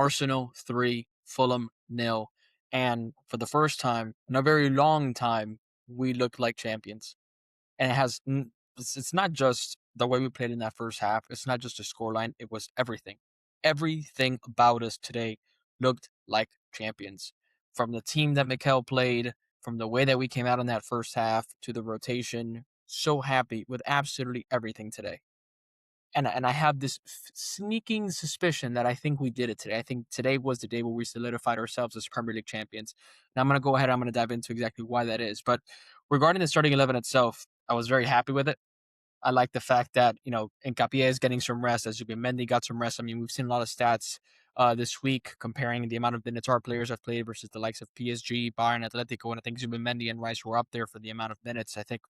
Arsenal 3, Fulham nil. And for the first time in a very long time, we looked like champions. And it's not just the way we played in that first half. It's not just a scoreline. It was everything. Everything about us today looked like champions. From the team that Mikel played, from the way that we came out in that first half to the rotation. So happy with absolutely everything today. And I have this sneaking suspicion that I think we did it today. I think today was the day where we solidified ourselves as Premier League champions. Now I'm going to go ahead. I'm going to dive into exactly why that is. But regarding the starting 11 itself, I was very happy with it. I like the fact that, Nkapie is getting some rest, as Mendy got some rest. I mean, we've seen a lot of stats this week comparing the amount of minutes our players have played versus the likes of PSG, Bayern, Atletico, and I think Mendy and Rice were up there for the amount of minutes. I think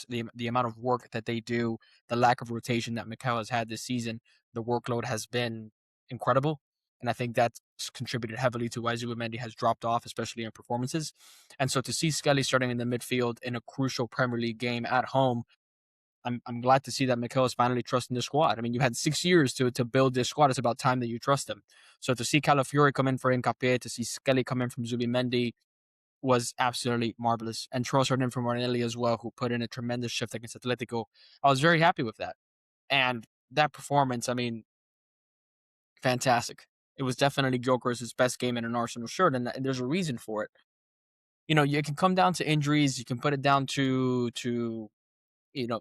the amount of work that they do, the lack of rotation that Mikel has had this season, the workload has been incredible. And I think that's contributed heavily to why Mendy has dropped off, especially in performances. And so to see Skelly starting in the midfield in a crucial Premier League game at home, I'm glad to see that Mikel is finally trusting the squad. I mean, you had 6 years to build this squad. It's about time that you trust them. So to see Calafiori come in for Nkapie, to see Skelly come in from Mendy was absolutely marvelous. And Trossard in from Martinelli as well, who put in a tremendous shift against Atletico. I was very happy with that. And that performance, I mean, fantastic. It was definitely Gyokeres' best game in an Arsenal shirt, and there's a reason for it. You can come down to injuries, you can put it down to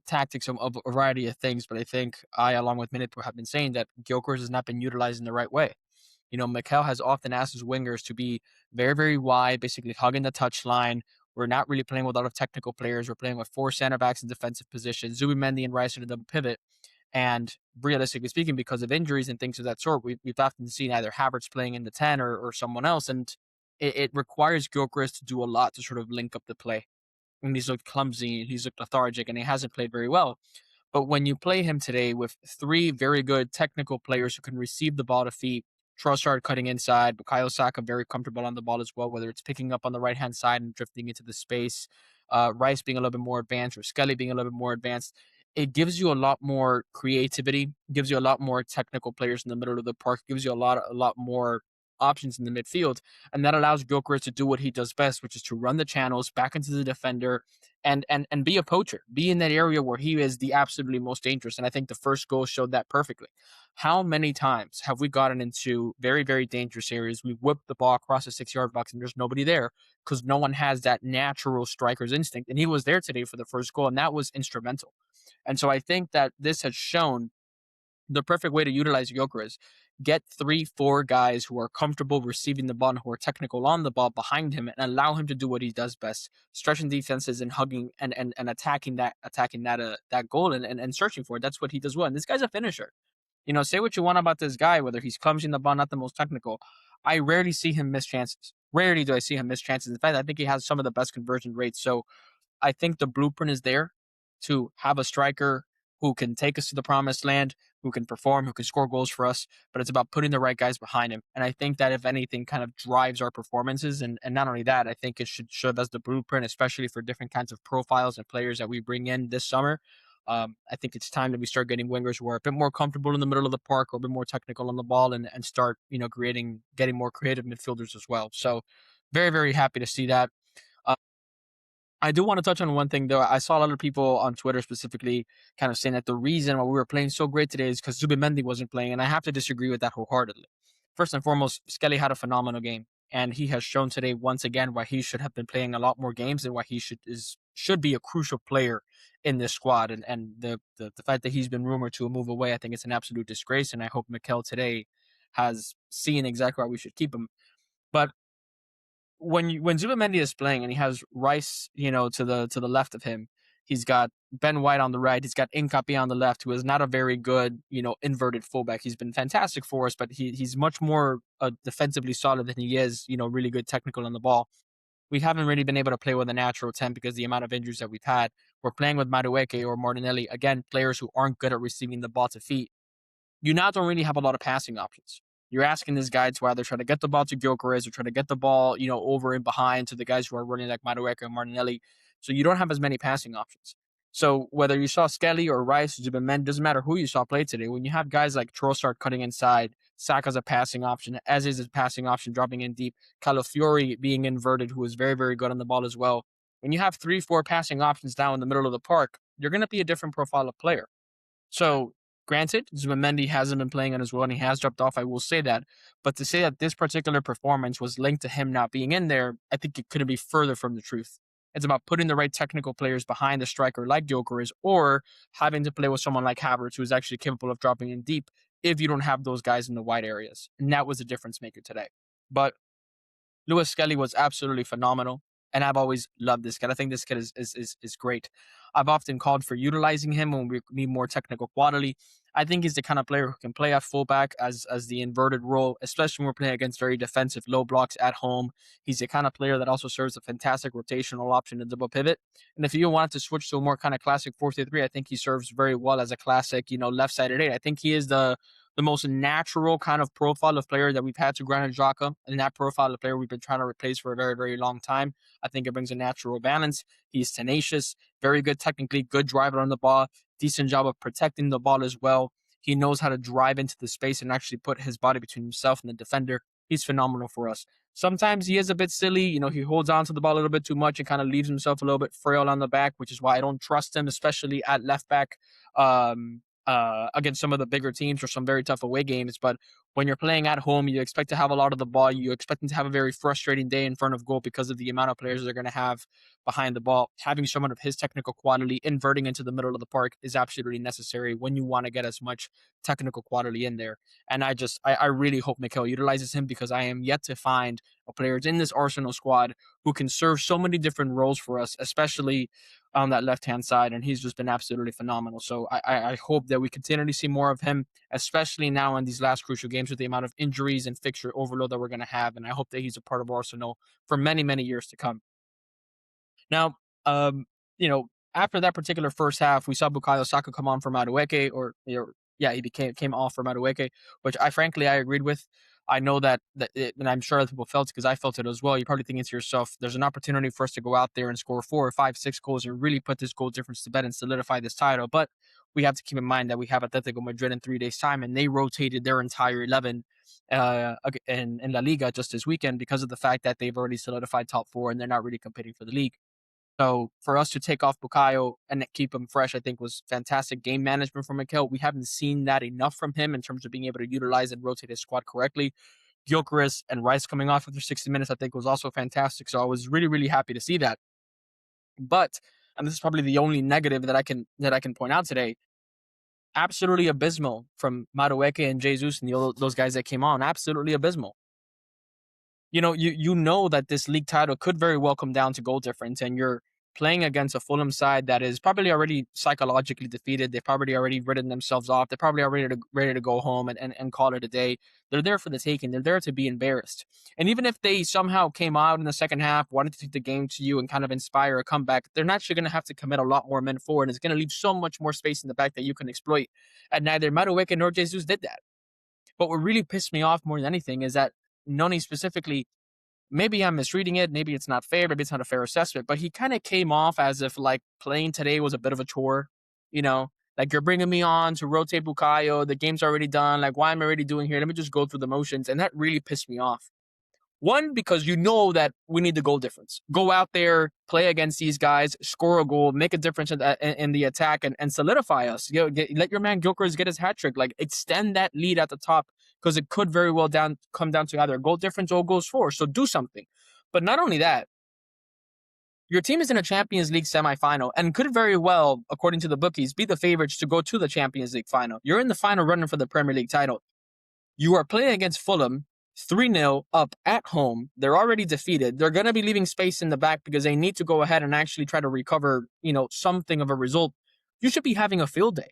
tactics of a variety of things, but I think along with Minute, have been saying that Gyokeres has not been utilized in the right way. Mikel has often asked his wingers to be very, very wide, basically hugging the touchline. We're not really playing with a lot of technical players. We're playing with four center backs in defensive positions, Mendy and Rice in a double pivot. And realistically speaking, because of injuries and things of that sort, we've often seen either Havertz playing in the 10 or someone else. And it requires Gyokeres to do a lot to sort of link up the play. And he's looked clumsy, he's looked lethargic, and he hasn't played very well. But when you play him today with three very good technical players who can receive the ball to feet, Trossard cutting inside, Bukayo Saka very comfortable on the ball as well, whether it's picking up on the right-hand side and drifting into the space, Rice being a little bit more advanced, or Skelly being a little bit more advanced, it gives you a lot more creativity, gives you a lot more technical players in the middle of the park, gives you a lot more options in the midfield, and that allows Gyokeres to do what he does best, which is to run the channels back into the defender and be a poacher, be in that area where he is the absolutely most dangerous. And I think the first goal showed that perfectly. How many times have we gotten into very, very dangerous areas? We whip the ball across the 6 yard box and there's nobody there because no one has that natural striker's instinct. And he was there today for the first goal, and that was instrumental. And so I think that this has shown the perfect way to utilize Gyokeres. Get 3, 4 guys who are comfortable receiving the ball and who are technical on the ball behind him, and allow him to do what he does best: stretching defenses and hugging and attacking that goal and searching for it. That's what he does well. And this guy's a finisher. Say what you want about this guy, whether he's clumsy in the ball, not the most technical. I rarely see him miss chances. Rarely do I see him miss chances. In fact, I think he has some of the best conversion rates. So I think the blueprint is there to have a striker who can take us to the promised land, who can perform, who can score goals for us, but it's about putting the right guys behind him. And I think that if anything kind of drives our performances, and not only that, I think it should serve as the blueprint, especially for different kinds of profiles and players that we bring in this summer. I think it's time that we start getting wingers who are a bit more comfortable in the middle of the park, or a bit more technical on the ball, and start, getting more creative midfielders as well. So very, very happy to see that. Uh, I do want to touch on one thing, though. I saw a lot of people on Twitter specifically kind of saying that the reason why we were playing so great today is because Mendy wasn't playing, and I have to disagree with that wholeheartedly. First and foremost, Skelly had a phenomenal game, and he has shown today once again why he should have been playing a lot more games and why he should be a crucial player in this squad. And the fact that he's been rumored to move away, I think it's an absolute disgrace, and I hope Mikel today has seen exactly why we should keep him. But when Zubimendi is playing and he has Rice, to the left of him, he's got Ben White on the right, he's got Nkapie on the left, who is not a very good, inverted fullback. He's been fantastic for us, but he's much more defensively solid than he is, really good technical on the ball. We haven't really been able to play with a natural 10 because of the amount of injuries that we've had. We're playing with Madueke or Martinelli, again, players who aren't good at receiving the ball to feet. You now don't really have a lot of passing options. You're asking this guy to either try to get the ball to Gyokeres or try to get the ball, over and behind to the guys who are running like Madueke and Martinelli. So you don't have as many passing options. So whether you saw Skelly or Rice, Zubimendi, doesn't matter who you saw play today. When you have guys like Trossard cutting inside, Saka's a passing option, as is a passing option, dropping in deep, Calafiori being inverted, who is very, very good on the ball as well. When you have 3, 4 passing options down in the middle of the park, you're going to be a different profile of player. So, granted, Zubimendi hasn't been playing as well and he has dropped off. I will say that. But to say that this particular performance was linked to him not being in there, I think it couldn't be further from the truth. It's about putting the right technical players behind the striker like Gyokeres or having to play with someone like Havertz who is actually capable of dropping in deep if you don't have those guys in the wide areas. And that was a difference maker today. But Lewis Skelly was absolutely phenomenal, and I've always loved this kid. I think this kid is great. I've often called for utilizing him when we need more technical quality. I think he's the kind of player who can play at fullback as the inverted role, especially when we're playing against very defensive low blocks at home. He's the kind of player that also serves a fantastic rotational option in double pivot. And if you want to switch to a more kind of classic 4-3, I think he serves very well as a classic, left-sided 8. I think he is the most natural kind of profile of player that we've had to Granit Xhaka, and that profile of player we've been trying to replace for a very, very long time. I think it brings a natural balance. He's tenacious, very good technically, good driver on the ball, decent job of protecting the ball as well. He knows how to drive into the space and actually put his body between himself and the defender. He's phenomenal for us. Sometimes he is a bit silly. He holds on to the ball a little bit too much and kind of leaves himself a little bit frail on the back, which is why I don't trust him, especially at left back. Against some of the bigger teams or some very tough away games. But when you're playing at home, you expect to have a lot of the ball. You expect them to have a very frustrating day in front of goal because of the amount of players they're going to have behind the ball. Having someone of his technical quality inverting into the middle of the park is absolutely necessary when you want to get as much technical quality in there. And I really hope Mikel utilizes him because I am yet to find a player in this Arsenal squad who can serve so many different roles for us, especially on that left-hand side, and he's just been absolutely phenomenal. So I hope that we continue to see more of him, especially now in these last crucial games with the amount of injuries and fixture overload that we're going to have, and I hope that he's a part of Arsenal for many, many years to come. Now, after that particular first half, we saw Bukayo Saka come on for Madueke, he came off for Madueke, which I agreed with. I know and I'm sure other people felt it because I felt it as well. You're probably thinking to yourself, there's an opportunity for us to go out there and score 4 or 5, 6 goals and really put this goal difference to bed and solidify this title. But we have to keep in mind that we have Atletico Madrid in 3 days' time, and they rotated their entire 11 in La Liga just this weekend because of the fact that they've already solidified top 4 and they're not really competing for the league. So for us to take off Bukayo and keep him fresh, I think was fantastic game management from Mikel. We haven't seen that enough from him in terms of being able to utilize and rotate his squad correctly. Gyokeres and Rice coming off after 60 minutes, I think was also fantastic. So I was really, really happy to see that. But, and this is probably the only negative that I can point out today, absolutely abysmal from Madueke and Jesus and those guys that came on. Absolutely abysmal. You know that this league title could very well come down to goal difference, and you're playing against a Fulham side that is probably already psychologically defeated. They've probably already written themselves off. They're probably already ready to go home and call it a day. They're there for the taking. They're there to be embarrassed. And even if they somehow came out in the second half, wanted to take the game to you and kind of inspire a comeback, they're naturally going to have to commit a lot more men forward. And it's going to leave so much more space in the back that you can exploit. And neither Madueke nor Jesus did that. But what really pissed me off more than anything is that Noni specifically, maybe I'm misreading it, maybe it's not fair, maybe it's not a fair assessment, but he kind of came off as if like playing today was a bit of a chore, like you're bringing me on to rotate Bukayo, the game's already done, like why am I already doing here? Let me just go through the motions, and that really pissed me off. One, because you know that we need the goal difference. Go out there, play against these guys, score a goal, make a difference in the attack, and solidify us. Let your man Gyokeres get his hat trick. Like extend that lead at the top because it could very well come down to either a goal difference or goals for. So do something. But not only that, your team is in a Champions League semifinal and could very well, according to the bookies, be the favorites to go to the Champions League final. You're in the final running for the Premier League title. You are playing against Fulham, 3-0 up at home. They're already defeated. They're going to be leaving space in the back because they need to go ahead and actually try to recover, something of a result. You should be having a field day.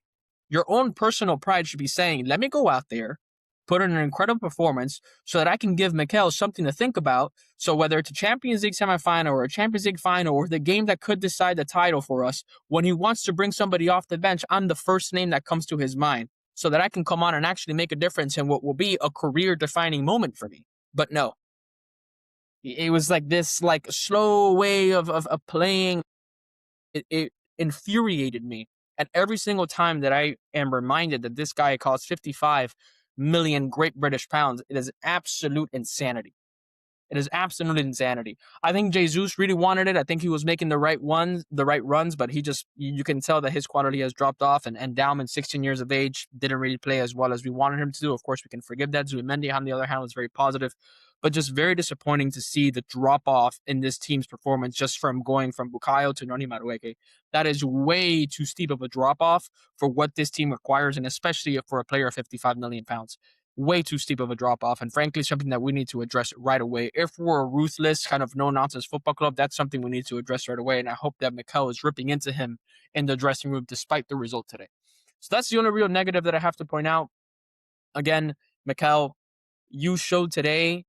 Your own personal pride should be saying, let me go out there, put in an incredible performance so that I can give Mikel something to think about. So whether it's a Champions League semifinal or a Champions League final or the game that could decide the title for us, when he wants to bring somebody off the bench, I'm the first name that comes to his mind, so that I can come on and actually make a difference in what will be a career-defining moment for me. But no. It was like this like slow way of playing. infuriated me. And every single time that I am reminded that this guy costs 55 million Great British pounds, it is absolute insanity. It is absolute insanity. I think Jesus really wanted it. I think he was making the right runs, but he just you can tell that his quality has dropped off. And Dalman, 16 years of age, didn't really play as well as we wanted him to do. Of course, we can forgive that. Zubimendi, on the other hand, was very positive, but just very disappointing to see the drop off in this team's performance just from going from Bukayo to Noni Madueke. That is way too steep of a drop off for what this team requires, and especially for a player of 55 million pounds, way too steep of a drop off, and frankly something that we need to address right away. If we're a ruthless kind of no nonsense football club, that's something we need to address right away, and I hope that Mikel is ripping into him in the dressing room despite the result today. So that's the only real negative that I have to point out. Again, Mikel, you showed today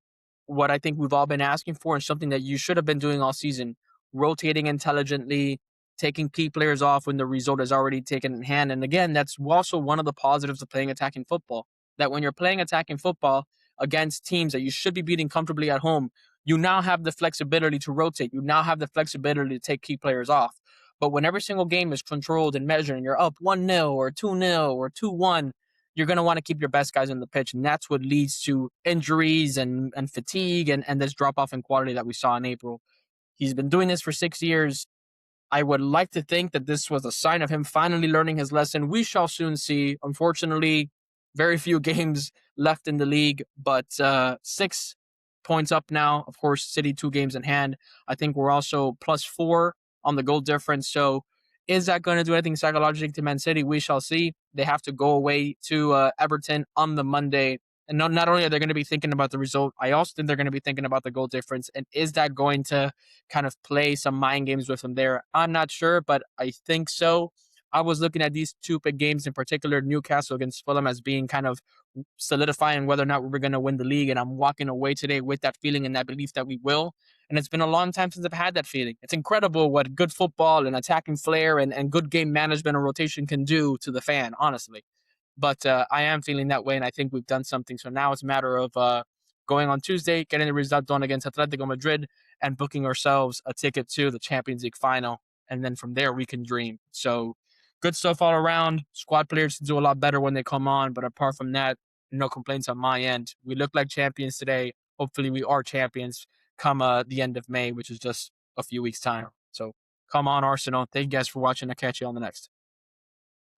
what I think we've all been asking for, and something that you should have been doing all season: rotating intelligently, taking key players off when the result is already taken in hand. And again, that's also one of the positives of playing attacking football. That when you're playing attacking football against teams that you should be beating comfortably at home, you now have the flexibility to rotate. You now have the flexibility to take key players off. But when every single game is controlled and measured, and you're up 1-0 or 2-0 or 2-1, you're going to want to keep your best guys on the pitch. And that's what leads to injuries and fatigue and this drop off in quality that we saw in April. He's been doing this for 6 years. I would like to think that this was a sign of him finally learning his lesson. We shall soon see. Unfortunately, very few games left in the league, but 6 points up now. Of course, City 2 games in hand. I think we're also +4 on the goal difference. So is that going to do anything psychologically to Man City? We shall see. They have to go away to Everton on the Monday. And not only are they going to be thinking about the result, I also think they're going to be thinking about the goal difference. And is that going to kind of play some mind games with them there? I'm not sure, but I think so. I was looking at these 2 big games in particular, Newcastle against Fulham, as being kind of solidifying whether or not we were going to win the league. And I'm walking away today with that feeling and that belief that we will. And it's been a long time since I've had that feeling. It's incredible what good football and attacking flair and good game management and rotation can do to the fan, honestly. But I am feeling that way, and I think we've done something. So now it's a matter of going on Tuesday, getting the result done against Atletico Madrid, and booking ourselves a ticket to the Champions League final. And then from there, we can dream. So good stuff all around. Squad players do a lot better when they come on. But apart from that, no complaints on my end. We look like champions today. Hopefully, we are champions come the end of May, which is just a few weeks' time. So come on, Arsenal. Thank you guys for watching. I'll catch you on the next.